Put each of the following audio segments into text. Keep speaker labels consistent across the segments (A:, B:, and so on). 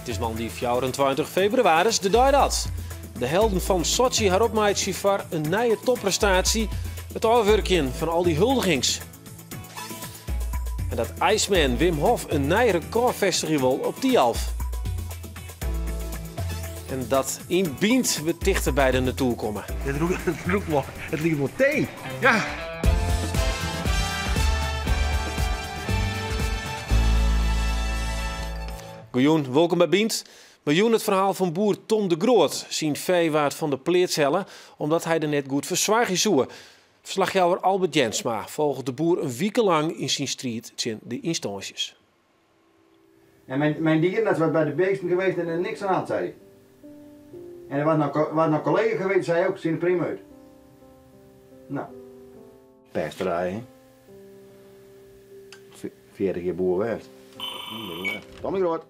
A: is man die 24 februari de dag dat. De helden van Sochi haar opmaatje voor een nieuwe topprestatie. Het afwerken van al die huldigings. En dat Iceman Wim Hof een nieuw recordfestival op Tialf. En dat in Bient we dichter bij de naartoe komen.
B: Het liep wel thee. Ja.
A: Goejoen, welkom bij Bient. Miljoen het verhaal van boer Tom de Groot zien veewaard van de pleertcellen omdat hij er net goed verzwaar is zoe. Verslagjouwer Albert Jensma volgt de boer een week lang in zijn strijd tegen de instanties.
C: Ja, mijn dieren, dat was bij de beesten geweest en er niks aan de hand, zei hij. En er was nog collega geweest, zei ook, zien prima uit. Nou. Pesterij, 40 jaar boer werd. Tommy Groot.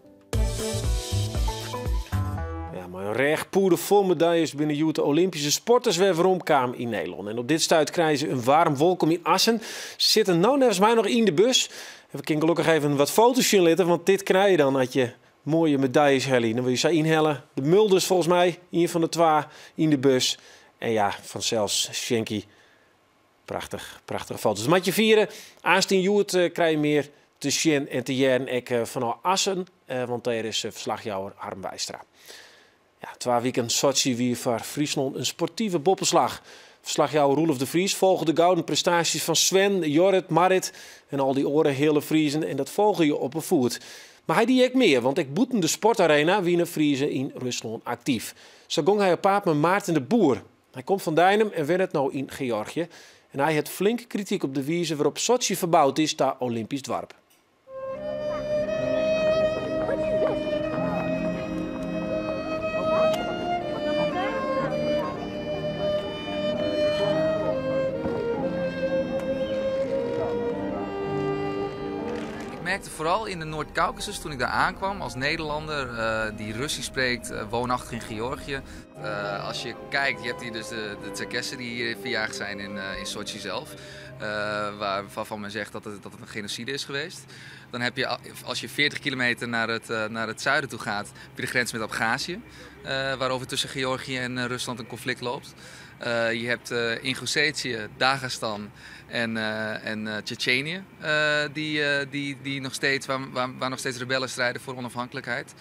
A: Ja, maar een recht poeder vol medailles binnen de Olympische sporters weer rondkwamen in Nederland. En op dit stuit krijgen ze een warm welkom in Assen. Ze zitten nou nevens mij nog in de bus. En we kunnen gelukkig even wat foto's laten, want dit krijg je dan als je mooie medailles hellen. Dan wil je ze inhellen. De Mulders volgens mij, een van de twee in de bus. En ja, vanzelfs Schenky. Prachtige foto's. Dus met je vieren, aanstaan Joert krijg je meer te zien en te jaren vanuit Assen. Want daar is verslagjouwer Harm Wijstra. Ja, 2 weken Sochi weer voor Friesland een sportieve boppenslag. Verslagjouwer Roelof de Vries volgt de gouden prestaties van Sven, Jorrit, Marit en al die oren hele Friesen. En dat volg je op een voet. Maar hij die ik meer, want ik boeten de sportarena wie Friese in Rusland actief. Zo ging hij op paard met Maarten de Boer. Hij komt van Dijnem en werd het nou in Georgië. En hij heeft flinke kritiek op de wijze waarop Sochi verbouwd is naar Olympisch dorp.
D: Ik merkte vooral in de Noord-Caucasus toen ik daar aankwam als Nederlander die Russisch spreekt, woonachtig in Georgië. Als je kijkt, je hebt hier dus de Tserkessen die hier verjaagd zijn in Sochi zelf. Waarvan men zegt dat het een genocide is geweest. Dan heb je, als je 40 kilometer naar het zuiden toe gaat, heb je de grens met Abhazie. Waarover tussen Georgië en Rusland een conflict loopt. Je hebt Ingushetië, Dagestan en Tsjetsjenië, die nog steeds, waar nog steeds rebellen strijden voor onafhankelijkheid.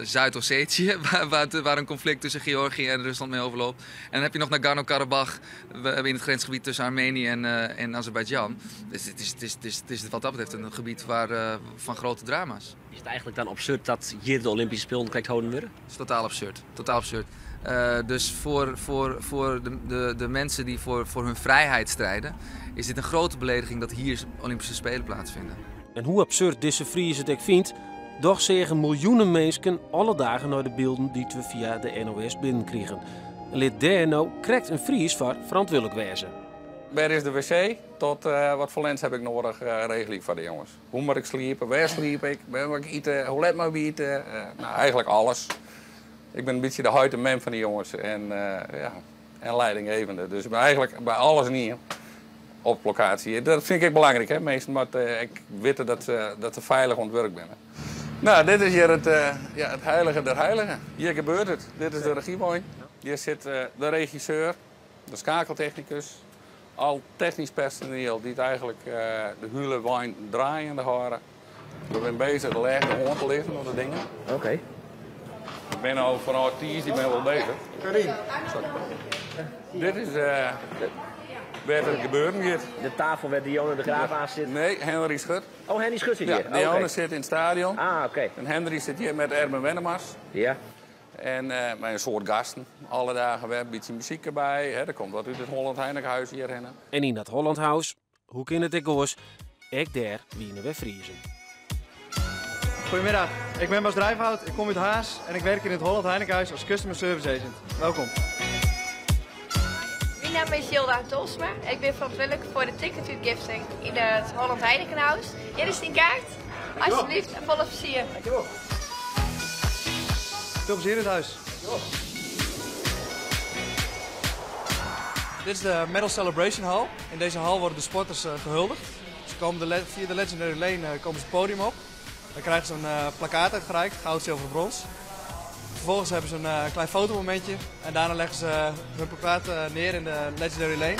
D: Zuid-Ossetië, waar een conflict tussen Georgië en Rusland mee overloopt. En dan heb je nog Nagorno-Karabakh in het grensgebied tussen Armenië en Azerbeidzjan. Dus het is wat dat betreft een gebied van grote drama's.
E: Is het eigenlijk dan absurd dat hier de Olympische Spelen krijgt houden worden?
D: Het is totaal absurd. Totaal absurd. Dus voor de mensen die voor hun vrijheid strijden, is dit een grote belediging dat hier Olympische Spelen plaatsvinden.
A: En hoe absurd deze Fries het ik vindt, toch zeggen miljoenen mensen alle dagen naar de beelden die we via de NOS binnenkrijgen. En lid daar nou krijgt een Fries voor verantwoordelijk wezen.
F: Waar is de wc? Tot wat voor lens heb ik nodig regeling voor de jongens? Hoe moet ik sliepen? Waar sliep ik? Waar moet ik eten? Hoe laat moet ik eten? Nou, eigenlijk alles. Ik ben een beetje de huid en mem van die jongens en leidinggevende. Dus ik ben eigenlijk bij alles niet op locatie. Dat vind ik belangrijk, hè, meestal, maar ik weet dat ze veilig ontwerkt zijn. Nou, dit is hier het heilige der heiligen. Hier gebeurt het. Dit is de regieboy. Hier zit de regisseur, de schakeltechnicus, al technisch personeel die het eigenlijk de hele wijn draaien horen. We zijn bezig de hond te liggen op de dingen.
E: Oké.
F: Ik ben al vanaf 10, ik ben wel bezig.
E: Karin.
F: Dit is waar het gebeuren gaat.
E: De tafel waar Dionne de Graaf aan zit?
F: Nee, Henry Schut.
E: Oh, Henry Schut zit hier?
F: Ja, Dionne zit in het stadion.
E: Ah, oké.
F: En Henry zit hier met Erben Wennemars.
E: Ja.
F: En met een soort gasten. Alle dagen weer een beetje muziek erbij. Hè. Er komt wat uit het Holland Heinekenhuis hierheen.
A: En in dat Hollandhuis, hoe kan het ik hoors, ik daar wienen we Friesen.
G: Goedemiddag, ik ben Bas Drijfhout, ik kom uit Haas en ik werk in het Holland Heinekenhuis als Customer Service Agent. Welkom.
H: Mijn naam is Hilda Tolsma. Ik ben verantwoordelijk voor de ticketgifting in het Holland Heinekenhuis. Hier is die kaart. Alsjeblieft, en volle plezier.
G: Dankjewel. Veel plezier in het huis. Dankjewel. Dit is de Medal Celebration Hall. In deze hal worden de sporters gehuldigd. Ze komen via de Legendary Lane komen ze het podium op. Dan krijgen ze een plakkaat uitgereikt, goud, zilver, brons. Vervolgens hebben ze een klein fotomomentje en daarna leggen ze hun plakkaat neer in de Legendary Lane.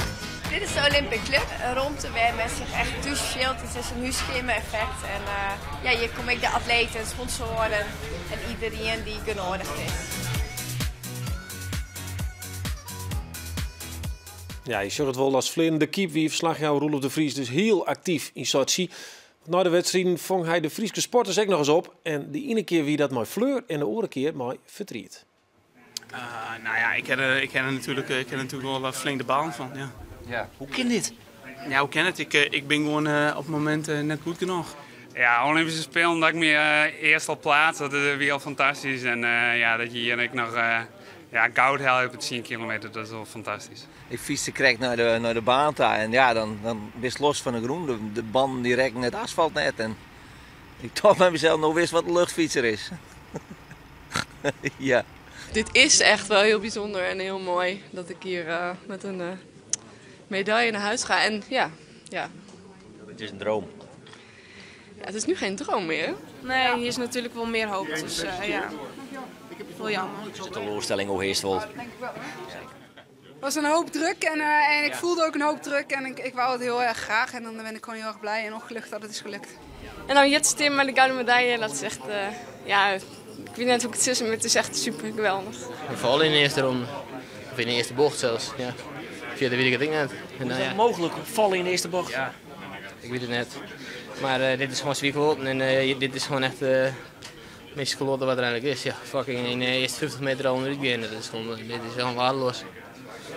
H: Dit is de Olympic Club, een ruimte waar men zich echt toucheert. Het is een huiskamer-effect en ja, hier komen ook de atleten, sponsoren en iedereen die genodigd is.
A: Ja, je zag het wel als vliegende keep wie verslagjouwer Roelof de Vries dus heel actief in Sochi. Na de wedstrijden vong hij de Friese sporters ook nog eens op. En de ene keer wie dat mooi fleur en de andere keer mooi verdriet.
I: Nou ja, ik ken er natuurlijk wel wat flink de baan van. Ja.
E: Ja. Hoe kan dit?
I: Ja, hoe ken het? Ik ben gewoon op het moment net goed genoeg.
J: Ja, Olympische Spelen, dat ik me eerst al plaats, dat is weer al fantastisch. En ja, dat je hier ook nog goud haalt op het 10 kilometer, dat is wel fantastisch.
K: Ik fietste correct naar de baan daar en ja, dan ben je los van de groen. De banden die rekken het asfalt net en ik dacht bij mezelf nog wist wat een luchtfietser is. Ja.
L: Dit is echt wel heel bijzonder en heel mooi dat ik hier met een medaille naar huis ga. En ja.
K: Het is een droom.
L: Ja, het is nu geen droom meer.
M: Nee, hier is natuurlijk wel meer hoop. Dus ja, wel jammer.
K: Is het teleurstelling hoe heerst wel?
N: Het was een hoop druk en ik voelde ook een hoop druk en ik wou het heel erg graag. En dan ben ik gewoon heel erg blij en opgelucht dat het is gelukt.
L: En dan jetzt Tim met de gouden medaille, dat is echt, ja, ik weet net hoe ik het is, maar het is echt super geweldig.
O: Vooral in de eerste ronde, of in de eerste bocht zelfs, ja. Via de weet ik het net.
E: Is het mogelijk vallen in de eerste bocht?
O: Ja, ik weet het net. Maar dit is gewoon zwiekgeloten en dit is gewoon echt het meest geloten wat er eigenlijk is. Ja, fucking in de eerste 50 meter al een beginnen, dit is gewoon waardeloos.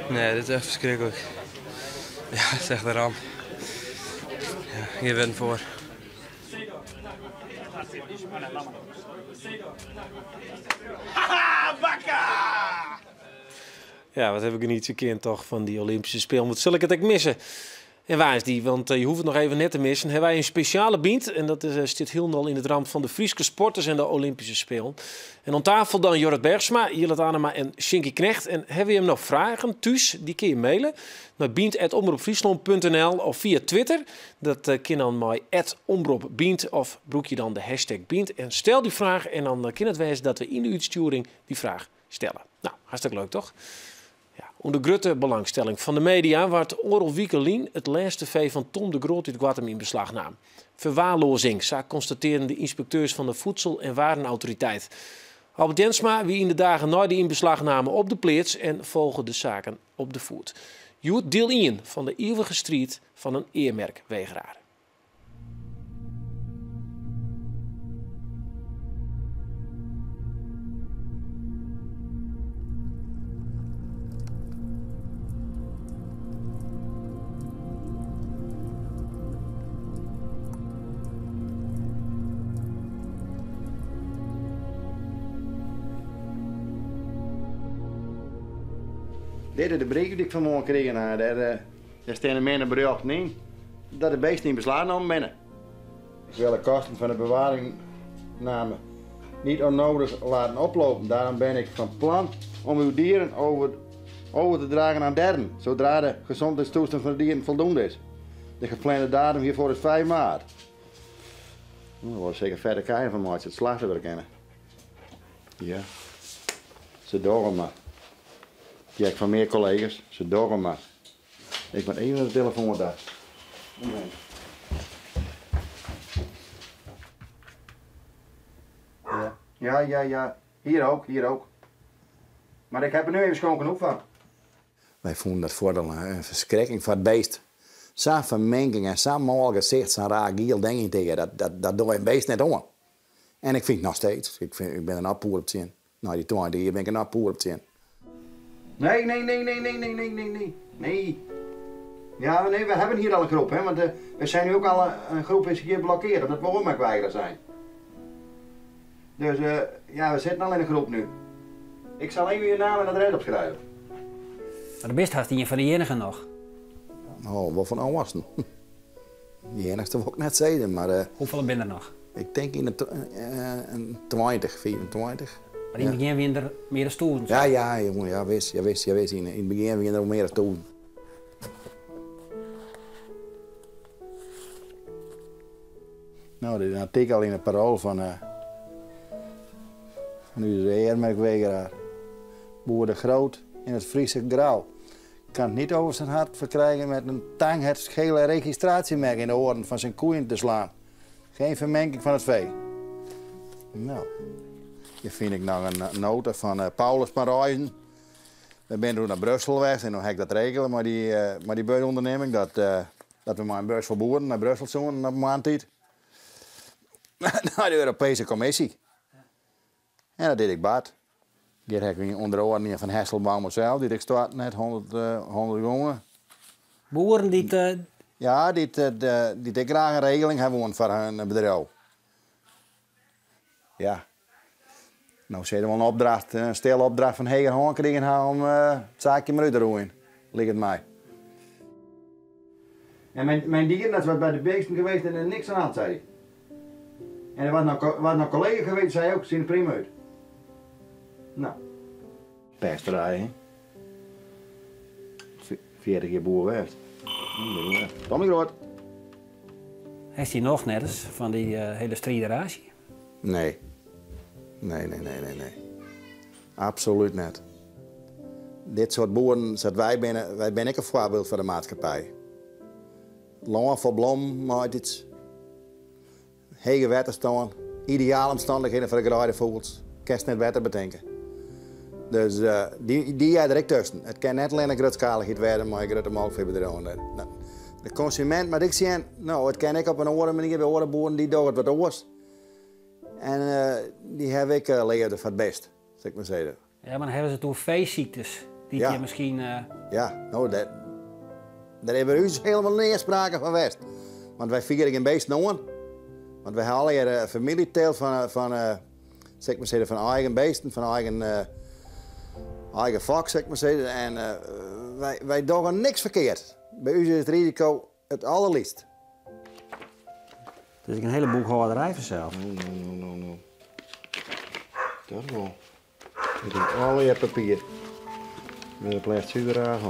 P: Nee, dit is echt verschrikkelijk. Ja, het is echt een ramp. Ja, hier winnen voor.
A: Haha, bakka! Ja, wat heb ik er niet zo keer toch van die Olympische Spelen. Wat zal ik het ook missen? En waar is die? Want je hoeft het nog even net te missen. Hebben wij een speciale biend. En dat zit helemaal in het ramp van de Friese sporters en de Olympische Spelen. En aan tafel dan Jorrit Bergsma, Jillet Anema en Shinky Knecht. En hebben je hem nog vragen thuis? Die kun je mailen naar biend@omroepfriesland.nl of via Twitter. Dat kan dan bij @omroepbiend of broek je dan de hashtag biend. En stel die vraag en dan kan het wezen dat we in de uitsturing die vraag stellen. Nou, hartstikke leuk toch? Ja, onder grote belangstelling van de media werd Orel Wiekelien het laatste vee van Tom de Groot uit Gwartem in beslag nam. Verwaarlozing, zo constateren de inspecteurs van de Voedsel- en Warenautoriteit. Albert Jensma wie in de dagen na die inbeslagname op de plaats en volgen de zaken op de voet. Joet deel 1 van de eeuwige strijd van een eermerkwegeraar.
C: Dit is de brief die ik vanmorgen kreeg. Daar staan meer berichten in dat de beesten in beslag genomen binnen. Ik wil de kosten van de bewaringname niet onnodig laten oplopen. Daarom ben ik van plan om uw dieren over te dragen aan derden, zodra de gezondheidstoestand van de dieren voldoende is. De geplande datum hiervoor is 5 maart. Er wordt zeker verder kijken van mij als je het slachten willen kennen. Ja, ze doren maar. Ja, ik van meer collega's, ze doren maar. Ik ben even naar de telefoon daar. Ja. Hier ook. Maar ik heb er nu even schoon genoeg van. Wij vonden dat voordeel een verschrikking voor het beest. Zo'n vermenging en zo'n mal gezicht, zo'n raar giel ding tegen, dat doe een beest net om. En ik vind het nog steeds. Ik ben een appoer op 10. Nou, die 20 hier ben ik een appoer op 10. Nee. Ja, nee, we hebben hier al een groep, hè, want we zijn nu ook al een groep is hier geblokkeerd, omdat we oormerkweigeraar zijn. Dus ja, we zitten al in een groep nu. Ik zal even je naam en adres opschrijven.
Q: Maar de best had hij van de enige nog.
C: Oh, wat van oud was het? Die enigste wil ik net zeggen, maar...
Q: Hoeveel ben er nog?
C: Ik denk in de 20, 24.
Q: Maar in het begin weer er meer stoelen.
C: Ja, jongen, ja, wist. In het begin weer er meer stoelen. Nou, dit is een artikel in het Parool van onze eermerkwegeraar. Boer de Groot in het Friese Grauw. Kan het niet over zijn hart verkrijgen met een tang het gele registratiemerk in de oren van zijn koeien te slaan. Geen vermenking van het vee. Nou, hier vind ik nog een nota van Paulus van Rijzen. We zijn toen naar Brussel geweest en dan heb ik dat regelen, maar die beursonderneming dat we maar een beurs voor boeren naar Brussel zoeken op maandtijd. Naar de Europese Commissie. En dat deed ik baat. Hier heb ik onder de oren van Hesselbaum zelf, die ik start net 100 jongen.
Q: Boeren die
C: Ja, die graag een regeling hebben voor hun bedrijf. Ja. Nou zitten we een opdracht, een stille opdracht van Heger Hoorn kregen om het zaakje maar uit te roeien. Ligt het mij. En mijn dierenarts was bij de beesten geweest en er niks aan had, zei hij. En er was nog collega geweest, zei ook, zien prima uit. Nou. Pesterij, hè. 40 jaar boer geweest. Tommy Groot.
Q: Heeft hij nog net eens van die hele strijderatie?
C: Nee. Nee. Absoluut niet. Dit soort boeren, wij zijn ik een voorbeeld voor de maatschappij. Lang voor blom, maar iets. Hege wetter staan, ideale omstandigheden voor de graaide vogels. Kerst net wetter bedenken. Dus die jij er ook tussen. Het kan net alleen een grootschaligheid worden, maar ik grote melkveebedrijven. Nou, de consument, maar ik zie, nou, het kan ik op een andere manier bij andere boeren die doen het wat anders. En die heb ik leerd van het best, zeg ik maar zeggen.
Q: Ja, maar dan hebben ze toen veeziektes die je misschien...
C: Ja, nou, daar hebben we dus helemaal niet sprake van geweest. Want wij vieren geen beest noemen. Want wij halen hier een familieteel zeg maar zeggen, van eigen beesten, van eigen vak, zeg maar zeggen. En wij doen niks verkeerd. Bij u is het risico het allerliefst.
Q: Dus ik een hele boekhouderij vanzelf.
C: No. Dat wel. Ik heb al je papier. Met een plastic suiker aan.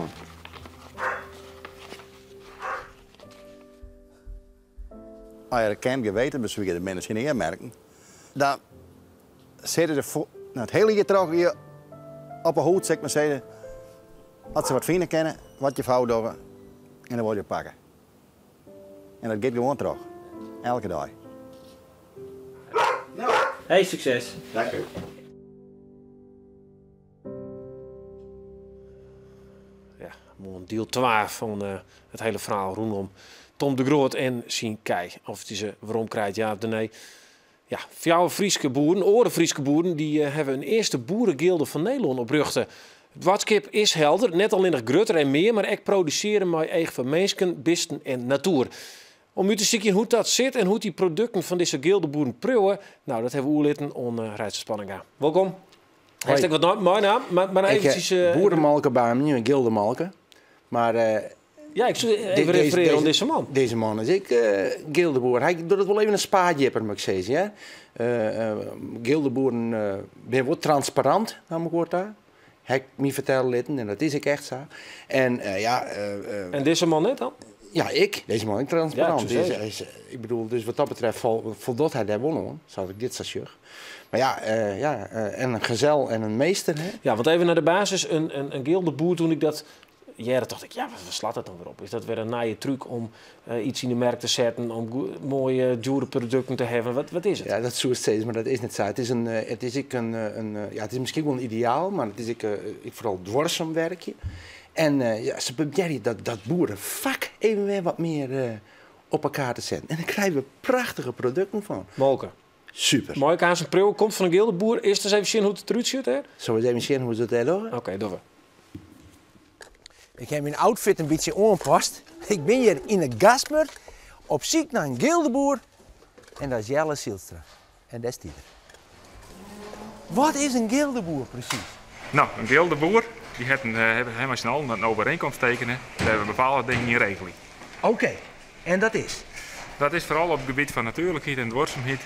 C: Als je erkend geweten bezwieren, de mensen in merken, dan zitten ze het hele jaar terug hier op een hoed, zeg maar zeggen. Als ze wat vrienden kennen, wat je vrouw doen, en dan word je pakken. En dat gaat gewoon terug. Elke dag.
Q: Hey, succes.
C: Dank u.
A: Ja, mooi deel 2 van het hele verhaal rondom Tom de Groot en Sien Kei. Of het is waarom krijgt ja of nee. Ja, jouw Frieske boeren, Frieske boeren, die hebben een eerste boerengilde van Nederland op Rugte. Het watskip is helder, net al in de grutter en meer, maar ik produceren mij eigen van mensen, bisten en natuur. Om u te zien hoe dat zit en hoe die producten van deze gildeboeren proeven, nou, dat hebben we oerlitten on Rijtsspanning aan. Welkom. Hij wat mijn naam, maar eventjes...
B: Boerenmalkenbaan, niet een gildemalken. Maar...
A: ja, ik zou even refereren aan deze man.
B: Deze man is ik gildeboer. Hij doet het wel even een spaatjipper, moet ik zeggen. Ja? Gildeboeren ben wat transparant, nam ik woord daar. Hij me vertellen litten en dat is ik echt zo. En
A: en deze man net dan?
B: Ja, deze man is transparant.
A: Ja,
B: ik bedoel, dus wat dat betreft voldoet hij daar wel aan, zoals ik dit zeg. Maar en een gezel en een meester. Hè?
A: Ja, want even naar de basis, een gildeboer toen ik dat... Ja, dan dacht ik, ja, wat slaat dat dan weer op? Is dat weer een naaie truc om iets in de markt te zetten, om mooie, dure producten te hebben? Wat is het?
B: Ja, dat is zo steeds, maar dat is niet zo. Het is misschien wel een ideaal, maar het is vooral dwarsem werkje. En ze proberen dat boerenvak even weer wat meer op elkaar te zetten. En dan krijgen we prachtige producten van.
A: Molken.
B: Super.
A: Mooi kaas en pril komt van een gildeboer. Eerst eens even zien hoe het eruit ziet, hè?
B: Zullen we eens even zien hoe ze het doen?
A: Oké, doen we.
R: Ik heb mijn outfit een beetje aangepast. Ik ben hier in een gasmarkt op zoek naar een gildeboer. En dat is Jelle Zielstra. En dat is die er. Wat is een gildeboer precies?
S: Nou, een gildeboer, die hebben helemaal snel een overeenkomst tekenen. Daar hebben we bepaalde dingen in regeling.
R: Oké, en dat is?
S: Dat is vooral op het gebied van natuurlijkheid en dwarsomheid.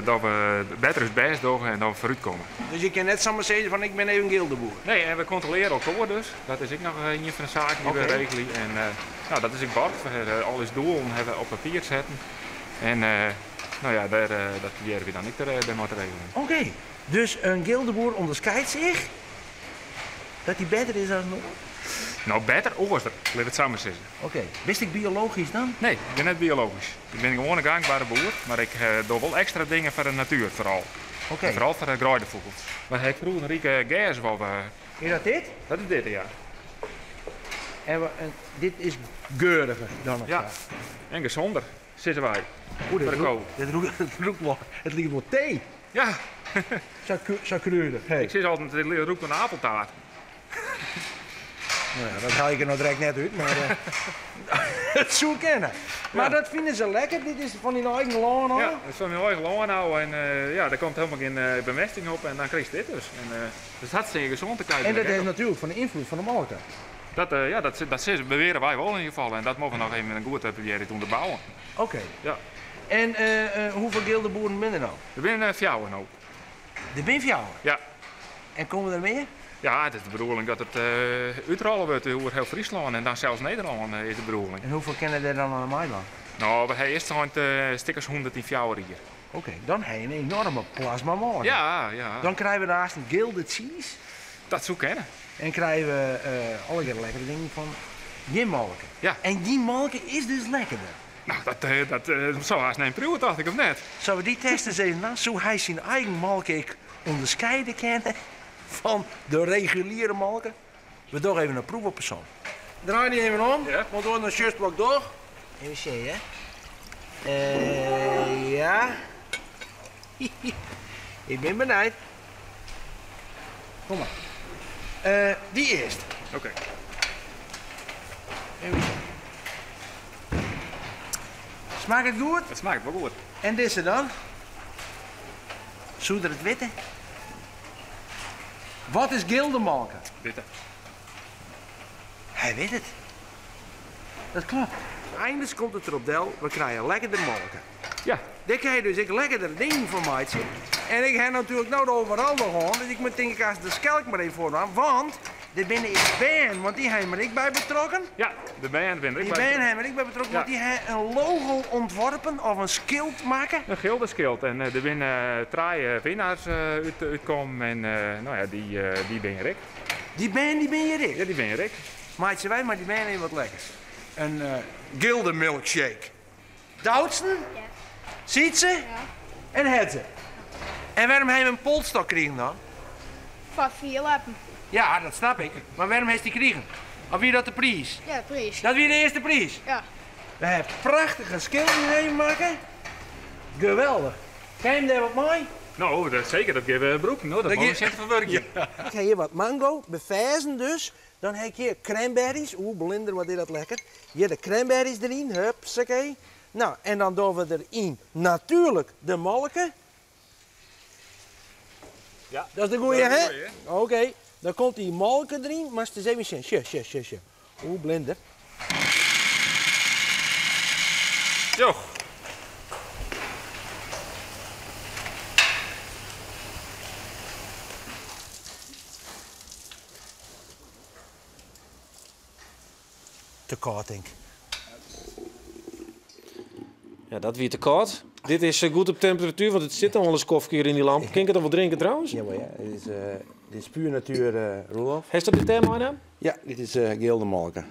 S: Dat we beter is best doen en dat we vooruit komen.
R: Dus je kan net zomaar zeggen van ik ben even een gildeboer?
S: Nee, en we controleren elkaar dus. Dat is ook nog een van de zaken die we regelen. En dat is ook Bart. We hebben alles doel hebben op papier zetten. En Nou ja, dat proberen we dan niet bij te regelen.
R: Oké, dus een gildeboer onderscheidt zich dat hij beter is dan een ander?
S: Nou, beter oorster, laat het samen zeggen.
R: Oké, wist ik biologisch dan?
S: Nee, ik ben net biologisch. Ik ben gewoon een gangbare boer, maar ik doe wel extra dingen voor de natuur vooral.
R: Oké.
S: En vooral voor de graaidevogels. Maar heb ik vroeger een rieke gas wel.
R: Is dat dit?
S: Dat is dit, ja.
R: En dit is geuriger dan het
S: Ja, en gezonder zitten wij.
R: Oeh, het lijkt wel thee.
S: Ja.
R: Zo kreurig. Hey.
S: Ik zit altijd, het roept een appeltaart.
R: Nou ja, dat haal ik er nog direct net uit, maar het zou kennen. Maar dat vinden ze lekker, dit is van hun eigen laan al?
S: Ja, dat is van mijn eigen laan al en ja, daar komt helemaal geen bemesting op en dan krijg je dit dus. En, dus het hartstikke gezond te kijken.
R: En dat is natuurlijk van de invloed van de molken.
S: Dat beweren wij wel in ieder geval en dat mogen we nog even met een goed proberen te onderbouwen.
R: Oké.
S: Ja.
R: En hoeveel gildeboeren ben er nou?
S: Er zijn 4 nou.
R: Er zijn 4?
S: Ja.
R: En komen er meer?
S: Ja, het is de bedoeling dat het uitrollen wordt over heel Friesland en dan zelfs Nederland is de bedoeling.
R: En hoeveel kennen er dan aan mij dan?
S: Nou, we hebben eerst stickers 100 in 4 hier.
R: Oké, dan heb je een enorme plasma morgen.
S: Ja.
R: Dan krijgen we daarnaast een gilded cheese.
S: Dat zou kennen.
R: En krijgen we alle lekkere dingen van je molken.
S: Ja.
R: En die molken is dus lekkerder.
S: Nou, dat zou haast een proeven, dacht ik, of net?
R: Zullen we die testen eens even na? Zo hij zijn eigen molken onderscheiden kennen van de reguliere molken? We doen even een proef op persoon. Draai die even om, want we doen een shirtblok door. Even zien, hè? Ja. Ik ben benieuwd. Kom maar. Die eerst.
S: Oké.
R: Even zien. Smaakt het goed?
S: Het smaakt wel goed.
R: En deze dan? Zoeder het witte? Wat is gildemalken?
S: Witte.
R: Hij weet het. Dat klopt. Eindelijk komt het erop del, we krijgen lekkerder molken.
S: Ja.
R: Dit krijg je dus ik lekkerdere dingen van mij zien. En ik heb natuurlijk nou overal gewoon, dus ik moet denk ik als de skelk maar even vooraan, want er binnen is band, want die hebben ik bij betrokken.
S: Ja, de band ben ik
R: die
S: bij
R: band hebben ik bij betrokken, want die hebben een logo ontworpen of een schild maken.
S: Een gilderschild en er zijn 3 winnaars uitkomen en nou ja, die ben je Rick.
R: Die ben je Rick?
S: Ja, die ben je Rick.
R: Maatje wij, maar die ben je wat lekkers. Een gilde milkshake. Doutsen? Ja. Ziet ze? Ja. En het ze. En waarom hebben we een polstok kregen dan?
H: Van 4 lappen.
R: Ja, dat snap ik. Maar waarom heeft hij kregen? Of wie dat de prijs?
H: Ja, de prijs.
R: Dat wie de eerste prijs?
H: Ja.
R: We hebben prachtige schilderijen maken. Geweldig. Kan je daar wat mooi?
S: Nou, dat zeker. Dat geven we broek. No, dat moet je van werkje.
R: Ik heb hier wat mango, beversen dus. Dan heb ik hier cranberries. Oeh, blinder, wat is dat lekker. Hier de cranberries erin, hupsakee. Nou, en dan doen we erin natuurlijk de molken.
S: Ja.
R: Dat is de goeie, hè? Oké. Dan komt die molken erin, maar het is even zien. Tje. Oeh, blinder.
S: Zo.
R: Te koud, denk ik.
A: Ja, dat weer te koud. Dit is goed op temperatuur, want het zit al wel eens koffie in die lamp. Kan ik het dan wel drinken trouwens?
B: Ja, maar ja, dit is puur natuur, Roelof.
A: Heeft dat de term aan?
B: Ja, dit is gildemalken.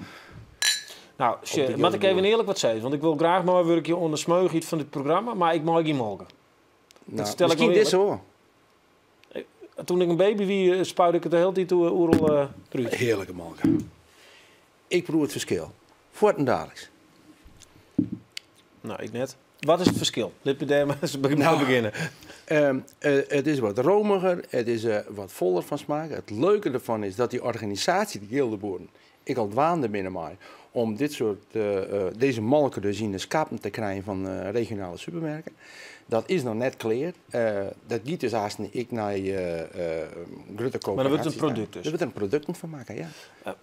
A: Nou, mag ik even eerlijk wat zeggen? Want ik wil graag maar een werkje onder smeugje van dit programma, maar ik mag geen molken.
B: Nou, stel misschien ik dit zo.
A: Toen ik een baby wie spuit ik het de hele tijd oerel terug.
B: Heerlijke molken. Ik proef het verschil. Voort en dadelijks.
A: Nou, ik net. Wat is het verschil? Laten we daar maar eens beginnen.
B: Het is wat romiger, het is wat voller van smaak. Het leuke ervan is dat die organisatie, de gildeboeren, ik al waande binnen mij om deze molken dus in de schappen te krijgen van regionale supermarkten. Dat is nog net klaar. Dat giet dus haast ik naar grote coöperaties.
A: Maar dat wordt een product dus?
B: Dat wordt een product van maken, ja.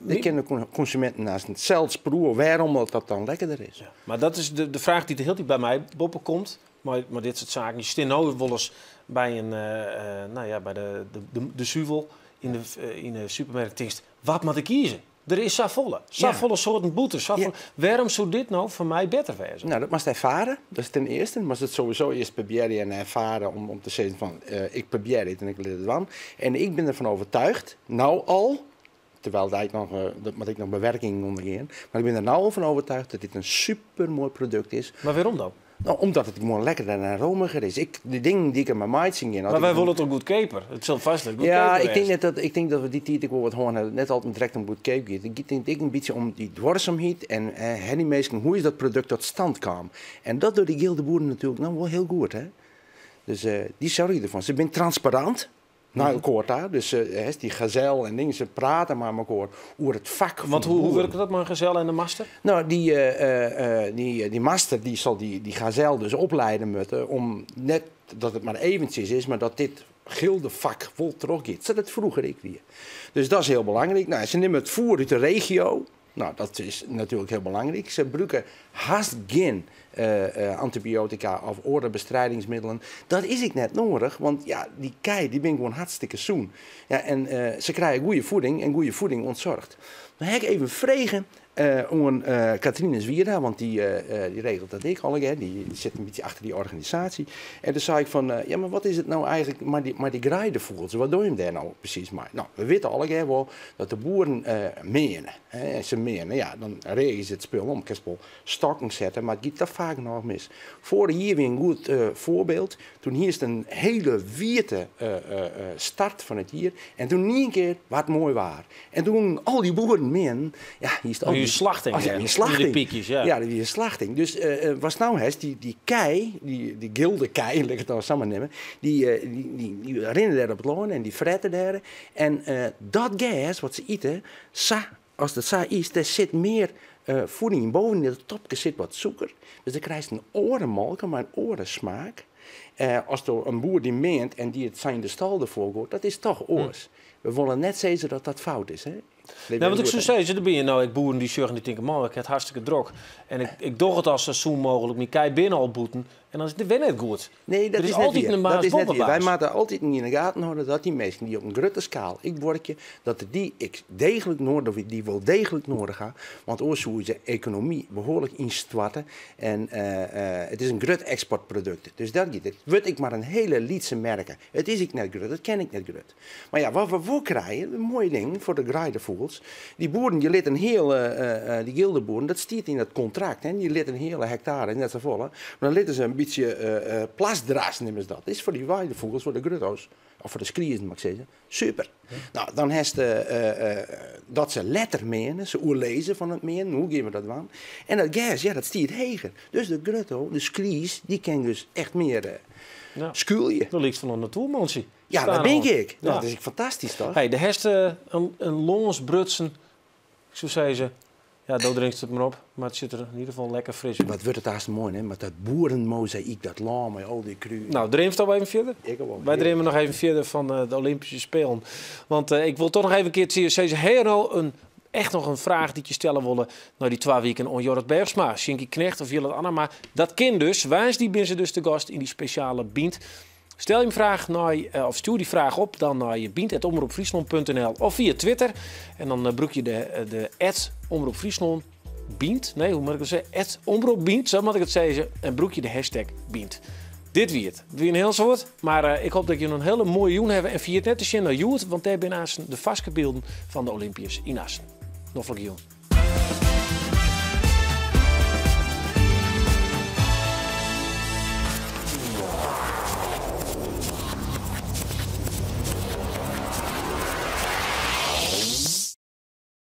B: Ik ken de consumenten naast het zelfs proeven waarom dat dan lekkerder is.
A: Ja. Maar dat is de vraag die er heel diep bij mij boppen komt. Maar dit soort zaken. Je staat nou wel eens bij bij de Suvel in de supermarkt. Wat moet ik kiezen? Er is zoveel soorten boetes. Waarom zou dit nou voor mij beter wezen?
B: Nou, dat moest ervaren. Dat is ten eerste. Maar het sowieso eerst proberen en ervaren om te zeggen van ik probeer dit en ik leer het van. En ik ben ervan overtuigd, nou al, terwijl het eigenlijk nog, dat moet ik nog bewerking ondergaan, maar ik ben er nou al van overtuigd dat dit een super mooi product is.
A: Maar waarom dan?
B: Nou, omdat het gewoon lekkerder en romiger is. De dingen die ik in mijn maat zing.
A: Maar wij willen toch goed keper? Het zal vast een goed
B: ja,
A: keper
B: ik denk dat we die tijd wel wat gewoon net altijd direct een goed keper gaan. Ik denk een beetje om die dwarsomheid en hoe is dat product tot stand kwam. En dat door die Gildeboeren natuurlijk nou wel heel goed, hè. Dus die zorgen ervan. Ze zijn transparant. Nou, elkaar daar. Dus die gazel en dingen, ze praten maar met elkaar over het vak.
A: Want hoe werkt dat met een gazel en de master?
B: Nou, die master die zal die gazel dus opleiden moeten om net dat het maar eventjes is, maar dat dit gildevak vol teruggaat. Zodat het vroeger ik weer. Dus dat is heel belangrijk. Nou, ze nemen het voer uit de regio. Nou, dat is natuurlijk heel belangrijk. Ze gebruiken haast geen antibiotica of orenbestrijdingsmiddelen. Dat is ik net nodig, want ja, die kei die ben gewoon hartstikke zoen. Ja, en ze krijgen goede voeding en goede voeding ontzorgt. Dan heb ik even vregen aan Katrien Zwiera, want die regelt dat ik al, die zit een beetje achter die organisatie. En toen zei ik van, ja, maar wat is het nou eigenlijk, maar die grijdevoels, wat doe je daar nou precies maar? Nou, we weten al wel dat de boeren menen. Ze menen, ja, dan regen ze het spul om, kerspel stokken zetten, maar het gaat daar vaak nog mis. Vorig jaar weer een goed voorbeeld. Toen hier is een hele witte start van het jaar. En toen niet een keer wat mooi waar. En toen al die boeren menen, ja, hier is het al
A: die slachting.
B: Oh, ja, die slachting.
A: Die piekjes, ja.
B: Ja, die slachting. Dus was nou eens, die kei, die gilde kei, laat ik het nou samen nemen, die rennen daar op het loon en die fretten daar. En dat gas wat ze eten, als dat zo is, er zit meer voeding in. Boven in de topje zit wat suiker. Dus dan krijg je een orenmalken, maar een orensmaak. Als er een boer die meent en die het zijn de stal ervoor gooit, dat is toch oors. We willen net zeggen dat dat fout is, hè?
A: Nou, wat ik zo zei, dan ben je nou, ik boeren die zorgen die denken, man, ik heb het hartstikke druk. En ik doe het als zo mogelijk, mijn kei binnen al boeten. En dan is het weer net goed.
B: Nee, dat is
A: altijd
B: net
A: een
B: dat is net
A: baas.
B: Wij moeten altijd niet in de gaten houden dat die mensen die op een grote schaal, ik wordje, dat die degelijk nodig, die wel degelijk nodig gaan. Want anders hoe ze economie behoorlijk instorten. En het is een groot exportproduct. Dus dat gaat het. Word ik maar een hele lietse merken. Het is ik net groot, dat ken ik net groot. Maar ja, wat we wel krijgen, een mooi ding voor de grijdevoels. Die boeren, die lid een hele, die gildeboeren, dat staat in het contract. Hè? Die lid een hele hectare, net zo vol. Maar dan litten ze een beetje plasdras, nemen ze dat. Dat is voor die weidevogels, voor de grutto's, of voor de skriezen, mag ik zeggen. Super. Ja. Nou, dan heeft dat ze letter menen, ze oerlezen van het menen, hoe geven we dat aan? En dat gas, ja, dat stiert heger. Dus de grutto, de skries, die kan dus echt meer schuilje.
A: Dat ligt van een natuurmansie.
B: Ja, dat denk ik. Ja. Dat is fantastisch, toch?
A: Hey, de herste een lonsbrutsen, zo zei ze. Ja, daar drinkt het maar op. Maar het zit er in ieder geval lekker fris in.
B: Wat wordt het haast mooi, hè? Met dat boerenmozaïek, dat lam met al die cru.
A: Nou, dreven we al even verder?
B: Ik wel.
A: Wij dreven nog even verder van de Olympische Spelen. Want ik wil toch nog even een keer zeggen, Hero, echt nog een vraag die je stellen willen. Nou, die 2 weken on Jorrit Bergsma, Shinky Knecht of Jillet Anna. Maar dat kind dus, waar is die binnen dus de gast in die speciale bient? Stel je een vraag of stuur die vraag op dan naar je bient@omroepfriesland.nl of via Twitter. En dan broek je de @omroepfriesland bient. Nee, hoe moet ik het zeggen? @omroepbient, zo moet ik het zeggen. En broek je de hashtag bient. Dit wie het. Doe je een heel soort. Maar ik hoop dat je een hele mooie joen hebt. En via het net te zien naar Joet, want daar zijn de vaste beelden van de Olympiërs in Assen. Nog een joen.